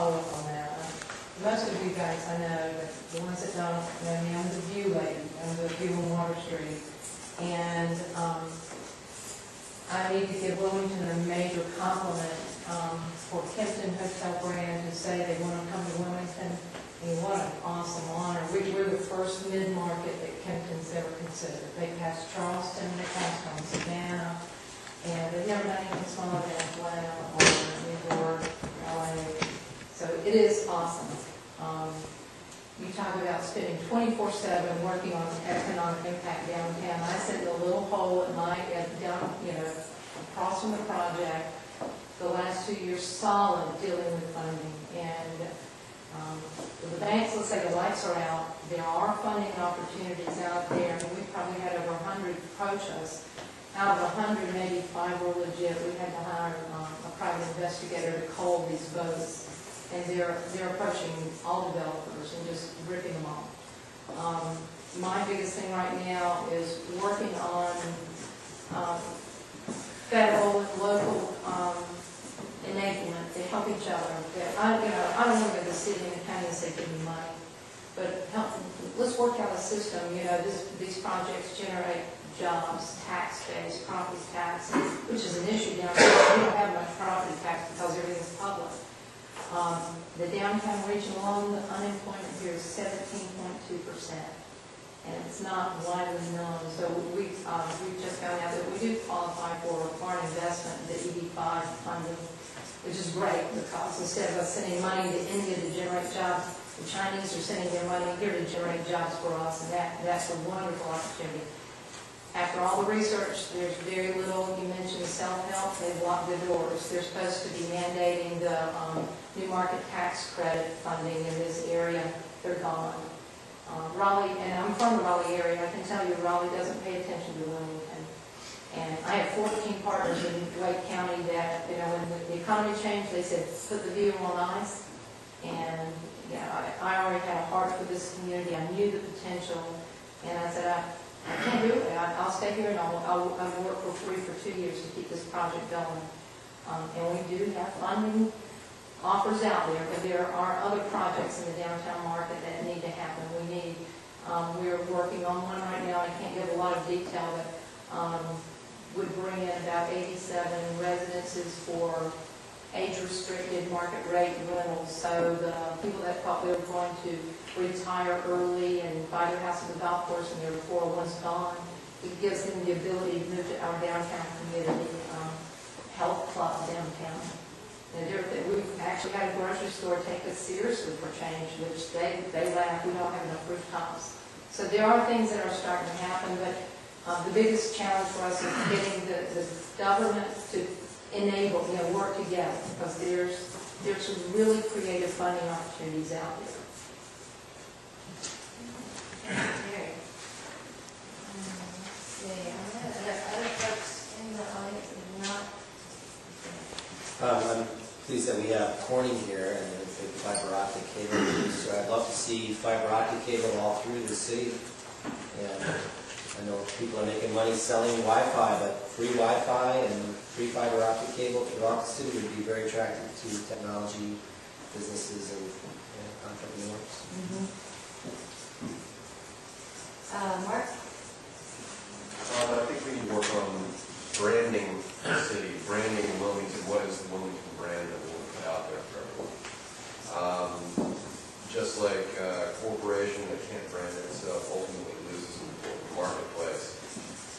follow up on that. Most of you guys I know, but the ones that don't know me, I'm the View lady. I'm the View on Water Street. And I need to give Wilmington a major compliment for Kempton Hotel Brand who say they want to come to Wilmington. And what an awesome honor. We're the first mid-market that Kempton's ever considered. They passed Charleston, they passed on Savannah, and they've never done anything smaller than Atlanta or New York, LA. So it is awesome. You talk about spending 24/7 working on economic impact downtown. I sit in a little hole at night, down, across from the project. The last 2 years, solid dealing with funding. And the banks, let's say the lights are out, there are funding opportunities out there. And we probably had over 100 approach us. Out of 100, maybe 5 were legit. We had to hire a private investigator to cull these votes. And they're approaching all developers and just ripping them off. My biggest thing right now is working on federal and local enablement to help each other. I don't want to go to the city and the county and say, give me money, but let's work out a system. These projects generate jobs, tax base, property tax, which is an issue down there. We don't have much property tax because everything's public. The downtown regional unemployment here is 17.2%, and it's not widely known. So we just found out that we do qualify for foreign investment, the EB-5 funding, which is great because instead of us sending money to India to generate jobs, the Chinese are sending their money here to generate jobs for us, and that's a wonderful opportunity. After all the research, there's very little. You mentioned self-help. They've locked the doors. They're supposed to be mandating the new market tax credit funding in this area. They're gone. Raleigh, and I'm from the Raleigh area. I can tell you Raleigh doesn't pay attention to Wilmington. And I have 14 partners in Wake County that, when the economy changed, they said, put the View on ice. And, I already had a heart for this community. I knew the potential. And I said, I can't do it. I'll stay here and I'll work for free for 2 years to keep this project going. And we do have funding offers out there, but there are other projects in the downtown market that need to happen. We're working on one right now. I can't give a lot of detail, but would bring in about 87 residences for age-restricted market rate rentals. So the people that thought they were going to retire early and buy their house at the golf course and their 401's gone, it gives them the ability to move to our downtown community health club downtown. And we've actually had a grocery store take us seriously for change, which they laugh. We don't have enough rooftops. So there are things that are starting to happen, but the biggest challenge for us is getting the government to enable, work together, because there's some really creative funding opportunities out there. Okay. Let's see. Are there other folks in the audience that are not? I'm pleased that we have Corning here and the big fiber optic cable. So I'd love to see fiber optic cable all through the city. And I know people are making money selling Wi-Fi, but free Wi-Fi and free fiber optic cable throughout the city would be very attractive to technology businesses and entrepreneurs. Mm-hmm. Mark? I think we need to work on branding the city, branding Wilmington. What is the Wilmington brand that we want to put out there for everyone? Just like a corporation that can't brand itself ultimately loses in the marketplace,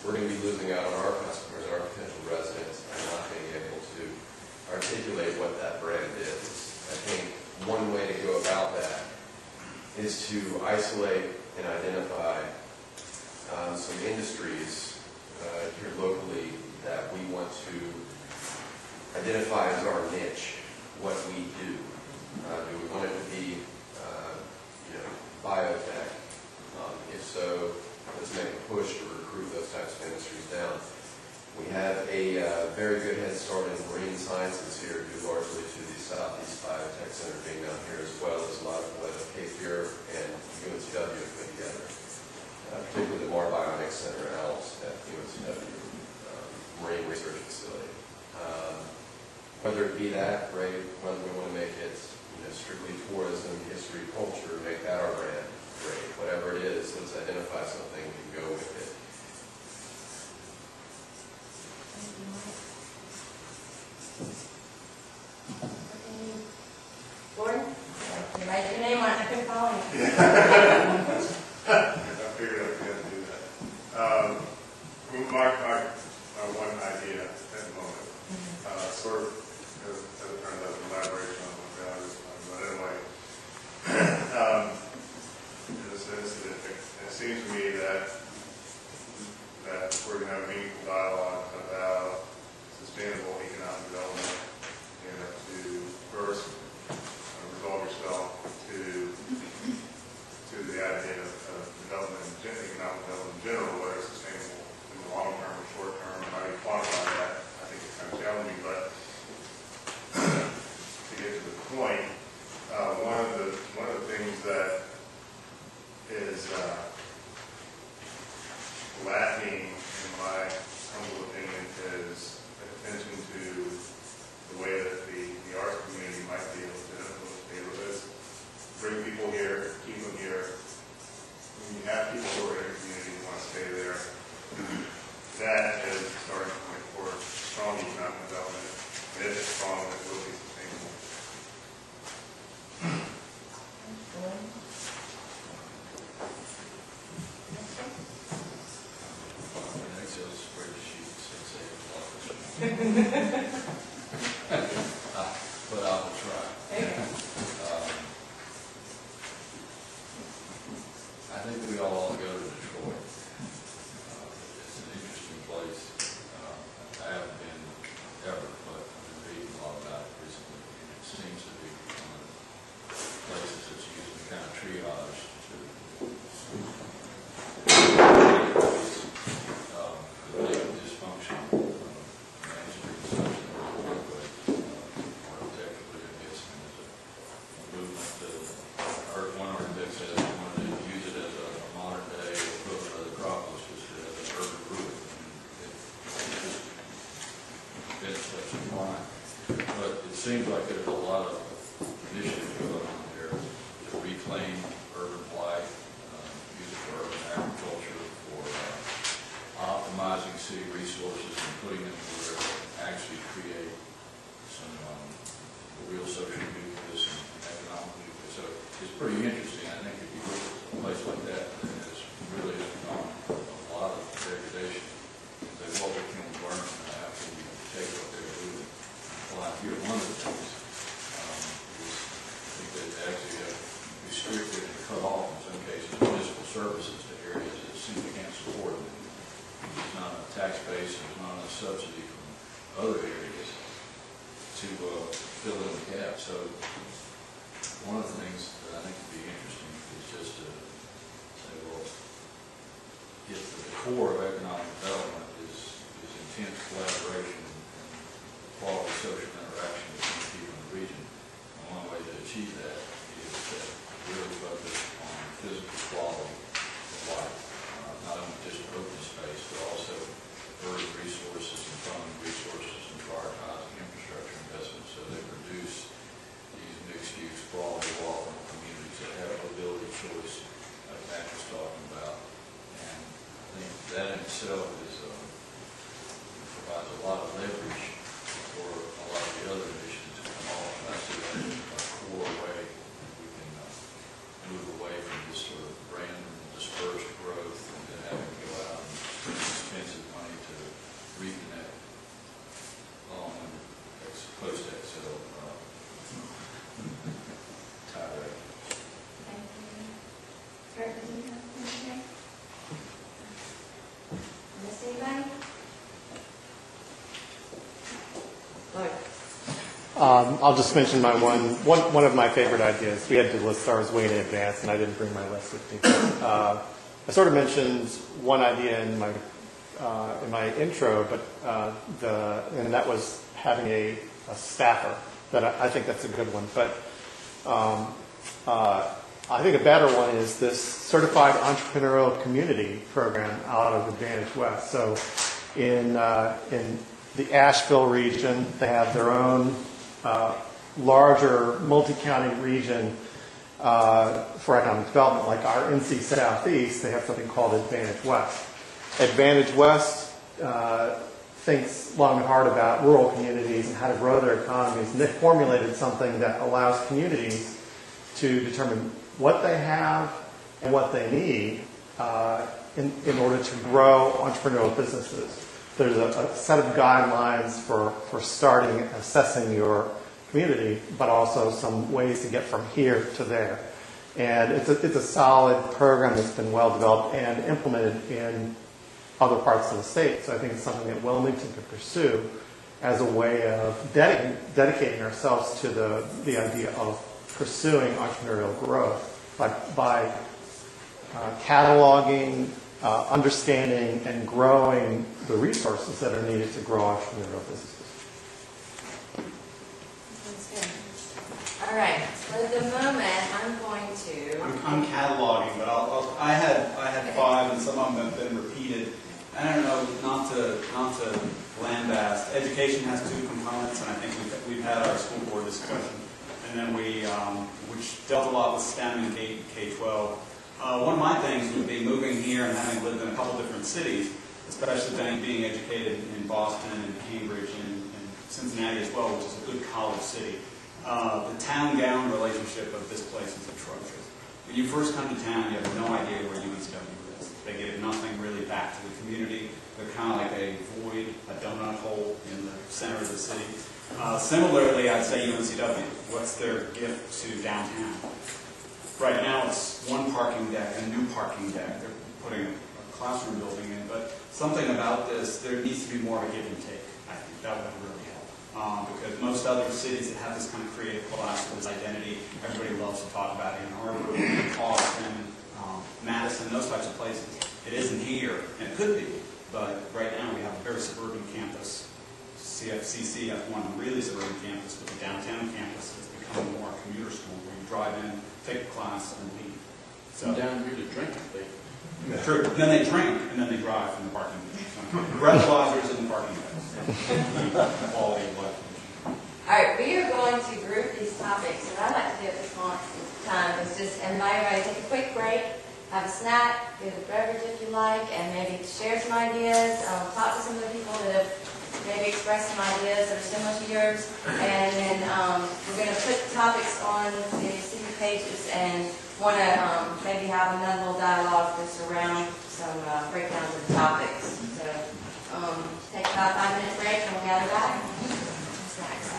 we're going to be losing out on our customers, our potential residents, and not being able to articulate what that brand is. I think one way to go about that is to isolate and identify some industries here locally that we want to identify as our niche, what we do. Do we want it to be biotech? If so, let's make a push to recruit those types of industries down. We have a very good head start in marine sciences here, due largely to the Southeast Biotech Center being down here, as well as a lot of what Cape Fear and UNCW have put together, particularly the Mar Bionics Center ALPS at UNCW Marine Research Facility. Whether it be that, great. Whether we want to make it it's strictly tourism, history, culture, make that our brand. Great. Whatever it is, let's identify something and go with it. Gordon? You write your name on it, I couldn't follow you. I figured I was going to do that. My one idea at the moment, sort of, as it turns out, elaboration on what God is talking about. Anyway, in a sense that it seems to me that we're going to have a meaningful dialogue about sustainable economic development. You have to first resolve yourself to the idea of development, economic development in general, whether it's sustainable in the long term or short term, and how you quantify that, I think it's kind of challenging. But to get to the point, one of the things that is lacking, in my humble opinion, is attention to the way that the arts community might be able to influence neighborhoods, bring people here, keep them here. When you have people who are in your community who want to stay there, that is a starting point for strong economic development. And if it's strong, it will be sustainable. But I will try. I think we all want to go to Detroit. It's an interesting place. I haven't been ever, but I've been reading a lot about it recently. And it seems to be one of the places that's using kind of triage to the big dysfunction of Main Street and such. Architecturally, I guess, and there's a movement to, or one architect says they wanted to use it as a modern day equivalent of the Acropolis, just as an urban ruin. It's such a line. But it seems like there's a lot of initiatives going on there to reclaim urban life, use it for urban agriculture, for optimizing city resources and putting them where they actually create some real social nucleus and economic nucleus. So it's pretty interesting. I think if you look at a place like that, it's really undergone a lot of degradation. Say, what can we learn from that? How can we take what they're doing? Well, I hear one of the things is I think they actually have restricted and cut off, in some cases, municipal services to areas that simply can't support them. There's not a tax base, there's not enough subsidy from other areas to fill in the gap. So one of the things that I think would be interesting is just to say, well, if the core of economic development is intense collaboration and quality social interaction between people in the region, and one way to achieve that is to really focus on physical quality of life, not only just open space, but also urban resources and funding resources and prioritizing infrastructure investments so they produce these mixed-use, quality, welcome communities that have mobility choice, like Matt was talking about. And I think that in itself is provides a lot of leverage for a lot of the other initiatives that come off. And I see that as a core way we can move away from this sort of random, dispersed growth and then having to go out and spend expensive money to reconnect along post-Excel tirade. Thank you. Kurt, did you have anything? Miss anybody? I'll just mention my one of my favorite ideas. We had to list ours way in advance, and I didn't bring my list with me. I sort of mentioned one idea in my intro, but and that was having a staffer. That I think that's a good one. But I think a better one is this certified entrepreneurial community program out of Advantage West. So in the Asheville region, they have their own larger multi-county region for economic development, like our NC Southeast, they have something called Advantage West. Advantage West thinks long and hard about rural communities and how to grow their economies, and they formulated something that allows communities to determine what they have and what they need in order to grow entrepreneurial businesses. There's a set of guidelines for starting and assessing your community, but also some ways to get from here to there. And it's a solid program that's been well developed and implemented in other parts of the state. So I think it's something that Wilmington could pursue as a way of dedicating ourselves to the idea of pursuing entrepreneurial growth by cataloging, understanding, and growing the resources that are needed to grow entrepreneurial businesses. All right, so at the moment, I'm going to... I'm cataloging, but I had 5, and some of them have been repeated. I don't know, not to lambast. Education has 2 components, and I think we've had our school board discussion, and then which dealt a lot with STEM and K-12. One of my things would be moving here and having lived in a couple different cities, especially being educated in Boston and Cambridge and Cincinnati as well, which is a good college city. The town-gown relationship of this place is atrocious. When you first come to town, you have no idea where UNCW is. They give nothing really back to the community. They're kind of like a void, a donut hole in the center of the city. Similarly, I'd say UNCW. What's their gift to downtown? Right now, it's 1 parking deck, a new parking deck. They're putting a classroom building in, but something about this, there needs to be more of a give and take. I think that would really help. Because most other cities that have this kind of creative class, this identity, everybody loves to talk about Ann Arbor, Austin, Madison, those types of places. It isn't here, and it could be, but right now we have a very suburban campus. CFCC has one really suburban campus, but the downtown campus has become more a commuter school where you drive in, take a class, and leave. So down here to drink, true. Then they drink, and then they drive from the parking lot. Breathalyzers in the parking lot. Quality of life. All right, we are going to group these topics. What I'd like to do at this time is just invite everybody to take a quick break, have a snack, get a beverage if you like, and maybe share some ideas, talk to some of the people that have maybe expressed some ideas that are similar to yours, and then we're going to put topics on the city pages and want to maybe have another little dialogue just around some breakdowns of the topics. So take about a 5-minute break and we'll gather back. Snacks.